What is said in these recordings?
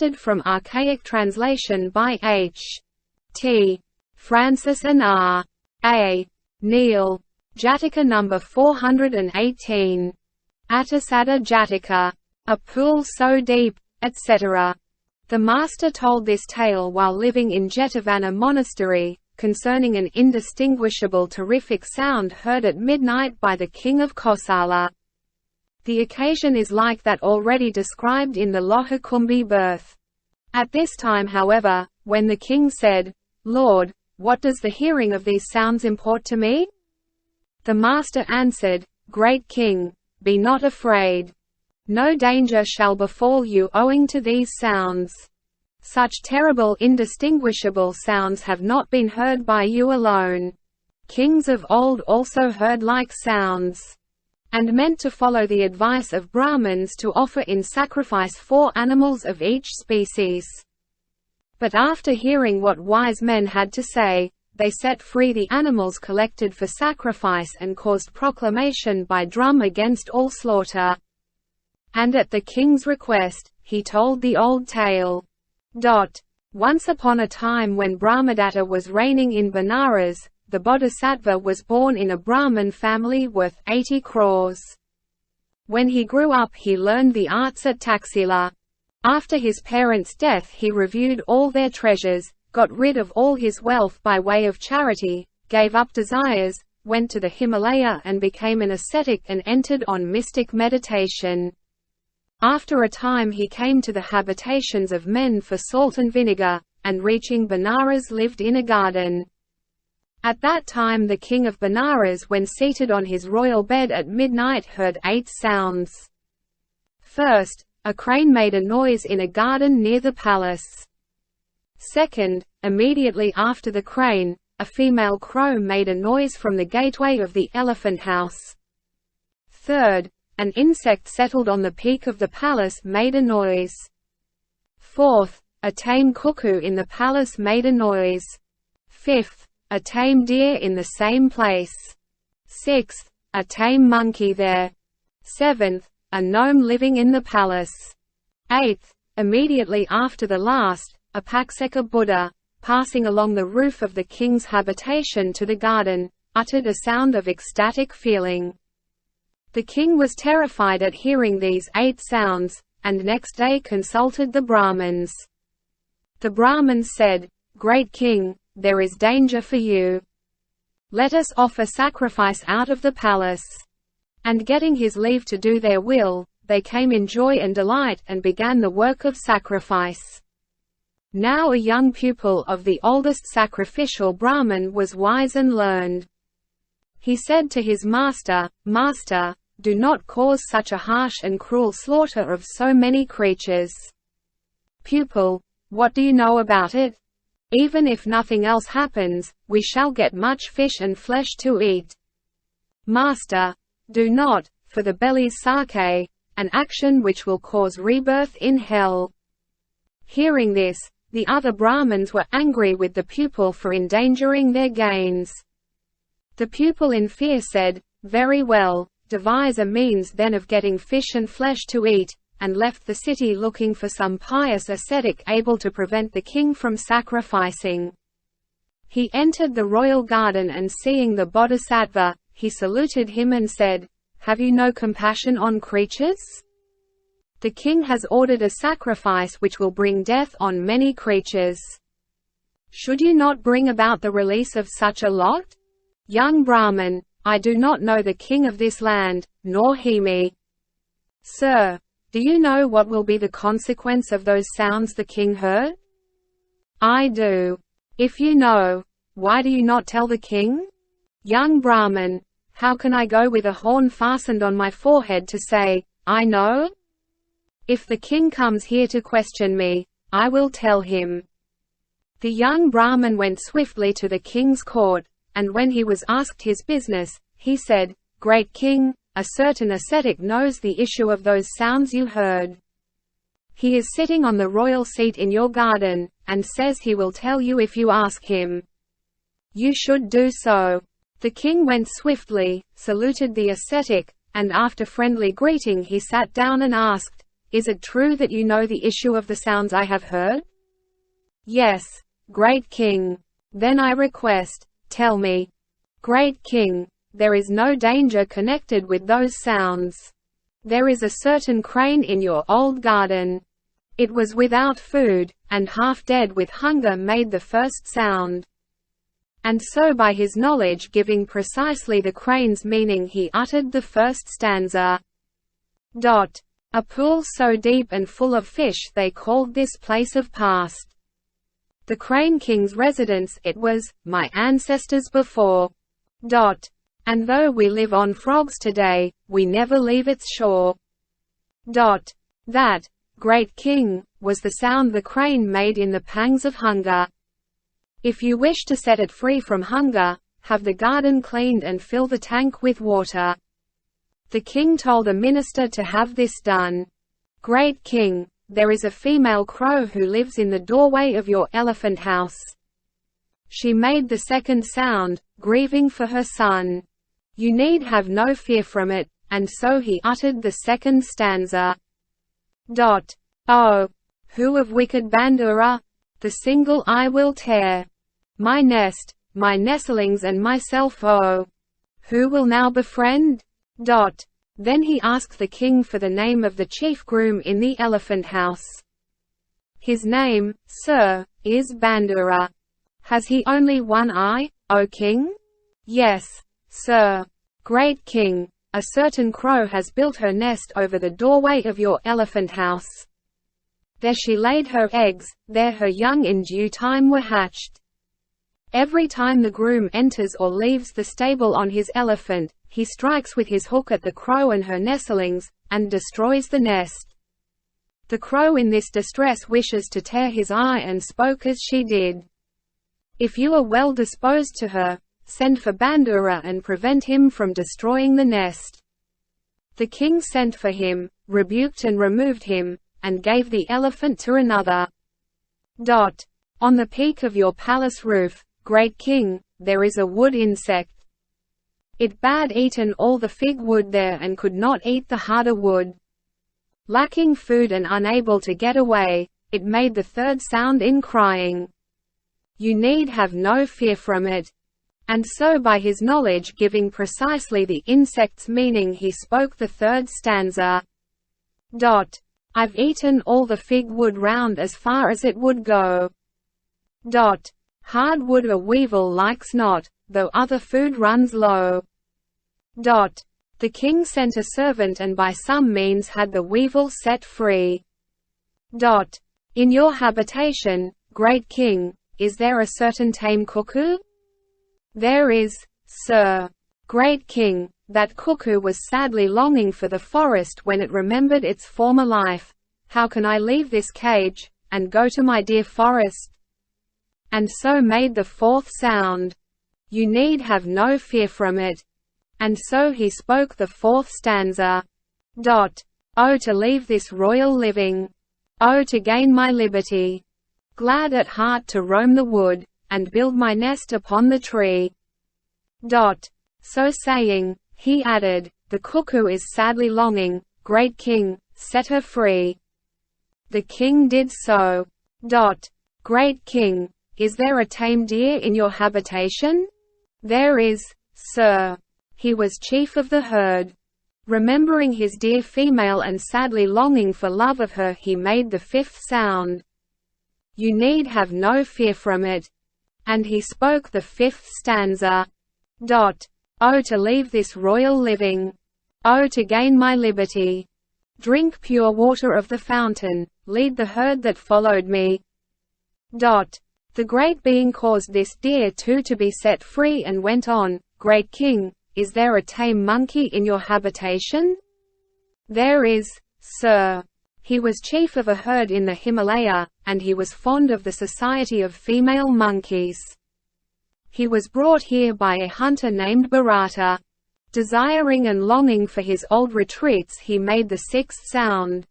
From archaic translation by H. T. Francis and R. A. Neal. Jataka No. 418. Attasada Jataka. A pool so deep, etc. The master told this tale while living in Jetavana monastery, concerning an indistinguishable terrific sound heard at midnight by the king of Kosala. The occasion is like that already described in the lohakumbhi birth. At this time, however, when the king said, "Lord, what does the hearing of these sounds import to me?" The master answered, "Great king, be not afraid. No danger shall befall you owing to these sounds. Such terrible indistinguishable sounds have not been heard by you alone. Kings of old also heard like sounds, and meant to follow the advice of brahmins to offer in sacrifice 4 animals of each species. But after hearing what wise men had to say, they set free the animals collected for sacrifice and caused proclamation by drum against all slaughter. And at the king's request, he told the old tale. Once upon a time when Brahmadatta was reigning in Benares, the Bodhisattva was born in a Brahmin family worth 80 crores. When he grew up he learned the arts at Taxila. After his parents' death he reviewed all their treasures, got rid of all his wealth by way of charity, gave up desires, went to the Himalaya and became an ascetic and entered on mystic meditation. After a time he came to the habitations of men for salt and vinegar, and reaching Benares lived in a garden. At that time the king of Benares, when seated on his royal bed at midnight, heard 8 sounds. First, a crane made a noise in a garden near the palace. Second, immediately after the crane, a female crow made a noise from the gateway of the elephant house. Third, an insect settled on the peak of the palace made a noise. Fourth, a tame cuckoo in the palace made a noise. Fifth, a tame deer in the same place. Sixth, a tame monkey there. Seventh, a gnome living in the palace. Eighth, immediately after the last, a Pakseka Buddha, passing along the roof of the king's habitation to the garden, uttered a sound of ecstatic feeling. The king was terrified at hearing these 8 sounds, and next day consulted the Brahmins. The Brahmins said, "Great king, there is danger for you. Let us offer sacrifice out of the palace." And getting his leave to do their will, they came in joy and delight and began the work of sacrifice. Now a young pupil of the oldest sacrificial Brahmin was wise and learned. He said to his master, "Master, do not cause such a harsh and cruel slaughter of so many creatures." Pupil, what do you know about it? Even if nothing else happens, we shall get much fish and flesh to eat. Master, do not, for the belly's sake, an action which will cause rebirth in hell. Hearing this, the other Brahmins were angry with the pupil for endangering their gains. The pupil in fear said, "Very well, devise a means then of getting fish and flesh to eat," and left the city looking for some pious ascetic able to prevent the king from sacrificing. He entered the royal garden and seeing the Bodhisattva, he saluted him and said, "Have you no compassion on creatures? The king has ordered a sacrifice which will bring death on many creatures. Should you not bring about the release of such a lot?" Young Brahmin, I do not know the king of this land, nor he me. Sir, do you know what will be the consequence of those sounds the king heard? I do. If you know, why do you not tell the king? Young Brahmin, how can I go with a horn fastened on my forehead to say, I know? If the king comes here to question me, I will tell him. The young Brahmin went swiftly to the king's court, and when he was asked his business, he said, "Great king, a certain ascetic knows the issue of those sounds you heard. He is sitting on the royal seat in your garden, and says he will tell you if you ask him. You should do so." The king went swiftly, saluted the ascetic, and after friendly greeting he sat down and asked, Is it true that you know the issue of the sounds I have heard? Yes, great king. Then I request, tell me. Great king, there is no danger connected with those sounds. There is a certain crane in your old garden. It was without food, and half dead with hunger made the first sound. And so by his knowledge giving precisely the crane's meaning he uttered the first stanza. A pool so deep and full of fish they called this place of past. The Crane King's residence it was, my ancestors before. And though we live on frogs today, we never leave its shore. That, great king, was the sound the crane made in the pangs of hunger. If you wish to set it free from hunger, have the garden cleaned and fill the tank with water. The king told a minister to have this done. Great king, there is a female crow who lives in the doorway of your elephant house. She made the second sound, grieving for her son. You need have no fear from it, and so he uttered the second stanza. Oh, who of wicked Bandura, the single I will tear. My nest, my nestlings and myself oh. Who will now befriend? Then he asked the king for the name of the chief groom in the elephant house. His name, sir, is Bandura. Has he only one eye, O king? Yes, sir. Great king, a certain crow has built her nest over the doorway of your elephant house. There she laid her eggs, there her young in due time were hatched. Every time the groom enters or leaves the stable on his elephant, he strikes with his hook at the crow and her nestlings, and destroys the nest. The crow in this distress wishes to tear his eye and spoke as she did. If you are well disposed to her, send for Bandura and prevent him from destroying the nest. The king sent for him, rebuked and removed him, and gave the elephant to another. On the peak of your palace roof, great king, there is a wood insect. It bad eaten all the fig wood there and could not eat the harder wood. Lacking food and unable to get away, it made the third sound in crying. You need have no fear from it. And so by his knowledge giving precisely the insect's meaning he spoke the third stanza. I've eaten all the fig wood round as far as it would go. Hard wood a weevil likes not, though other food runs low. The king sent a servant and by some means had the weevil set free. In your habitation, great king, is there a certain tame cuckoo? There is, sir. Great king, that cuckoo was sadly longing for the forest when it remembered its former life. How can I leave this cage, and go to my dear forest? And so made the fourth sound. You need have no fear from it. And so he spoke the fourth stanza. Oh to leave this royal living. Oh to gain my liberty. Glad at heart to roam the wood, and build my nest upon the tree. So saying, he added, the cuckoo is sadly longing, great king, set her free. The king did so. Great king, is there a tame deer in your habitation? There is, sir. He was chief of the herd. Remembering his dear female and sadly longing for love of her he made the fifth sound. You need have no fear from it. And he spoke the fifth stanza. Oh to leave this royal living. Oh to gain my liberty. Drink pure water of the fountain, lead the herd that followed me. The great being caused this deer too to be set free and went on, great king, is there a tame monkey in your habitation? There is, sir. He was chief of a herd in the Himalaya, and he was fond of the society of female monkeys. He was brought here by a hunter named Bharata. Desiring and longing for his old retreats he made the sixth sound.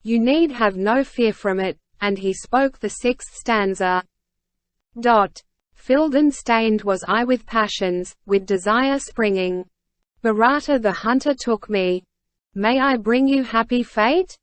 You need have no fear from it, and he spoke the sixth stanza. Filled and stained was I with passions, with desire springing. Bharata the hunter took me. May I bring you happy fate?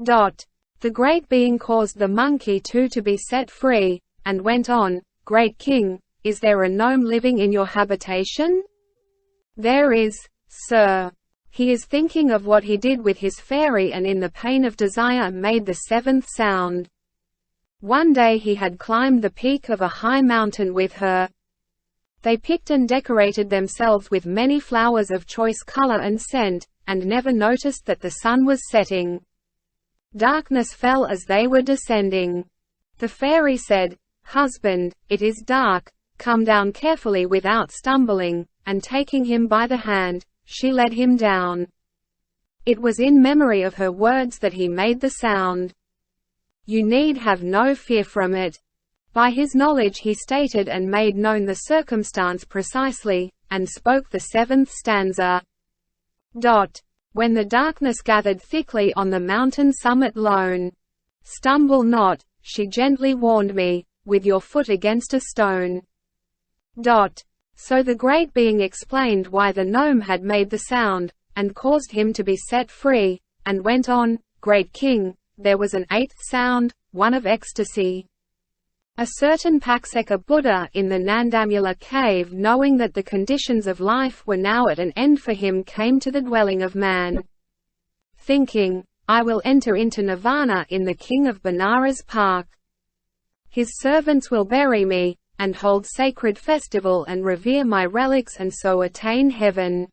The great being caused the monkey too to be set free, and went on, "Great king, is there a gnome living in your habitation?" "There is, sir. He is thinking of what he did with his fairy and in the pain of desire made the seventh sound. One day he had climbed the peak of a high mountain with her. They picked and decorated themselves with many flowers of choice color and scent, and never noticed that the sun was setting. Darkness fell as they were descending. The fairy said, 'Husband, it is dark, come down carefully without stumbling,' and taking him by the hand, she led him down. It was in memory of her words that he made the sound. You need have no fear from it. By his knowledge he stated and made known the circumstance precisely, and spoke the seventh stanza. When the darkness gathered thickly on the mountain summit lone. Stumble not, she gently warned me, with your foot against a stone. So the great being explained why the gnome had made the sound, and caused him to be set free, and went on, "Great king, there was an eighth sound, one of ecstasy. A certain Pakseka Buddha in the Nandamula cave, knowing that the conditions of life were now at an end for him, came to the dwelling of man. Thinking, I will enter into nirvana in the king of Benares park. His servants will bury me, and hold sacred festival and revere my relics and so attain heaven.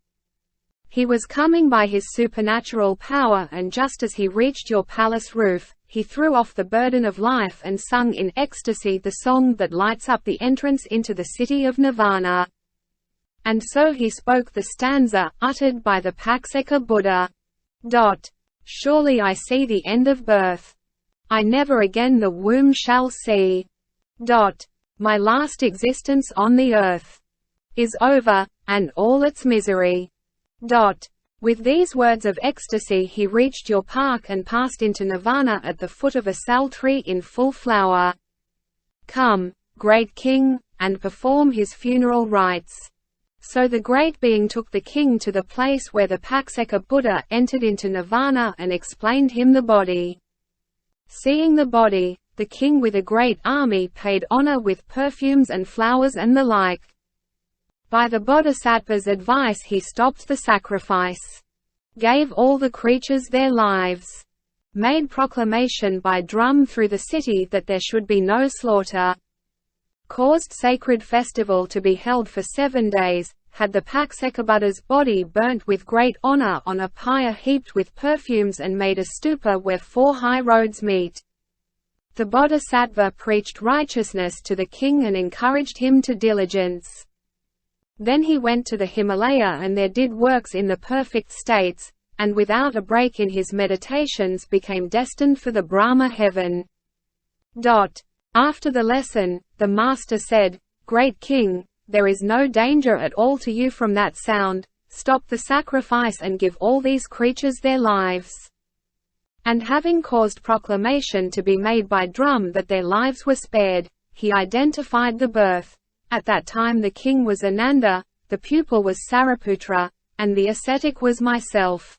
He was coming by his supernatural power, and just as he reached your palace roof, he threw off the burden of life and sung in ecstasy the song that lights up the entrance into the city of Nirvana. And so he spoke the stanza, uttered by the Pakseka Buddha. Surely I see the end of birth. I never again the womb shall see. My last existence on the earth is over, and all its misery. With these words of ecstasy he reached your park and passed into nirvana at the foot of a sal tree in full flower. Come, great king, and perform his funeral rites. So the great being took the king to the place where the Pakseka Buddha entered into nirvana and explained him the body. Seeing the body, the king with a great army paid honor with perfumes and flowers and the like. By the bodhisattva's advice he stopped the sacrifice, gave all the creatures their lives, made proclamation by drum through the city that there should be no slaughter, caused sacred festival to be held for 7 days, had the Pakseka Buddha's body burnt with great honor on a pyre heaped with perfumes, and made a stupa where 4 high roads meet. The bodhisattva preached righteousness to the king and encouraged him to diligence. Then he went to the Himalaya and there did works in the perfect states, and without a break in his meditations became destined for the Brahma heaven. After the lesson, the master said, Great king, there is no danger at all to you from that sound, stop the sacrifice and give all these creatures their lives. And having caused proclamation to be made by drum that their lives were spared, he identified the birth. At that time the king was Ananda, the pupil was Sariputra, and the ascetic was myself.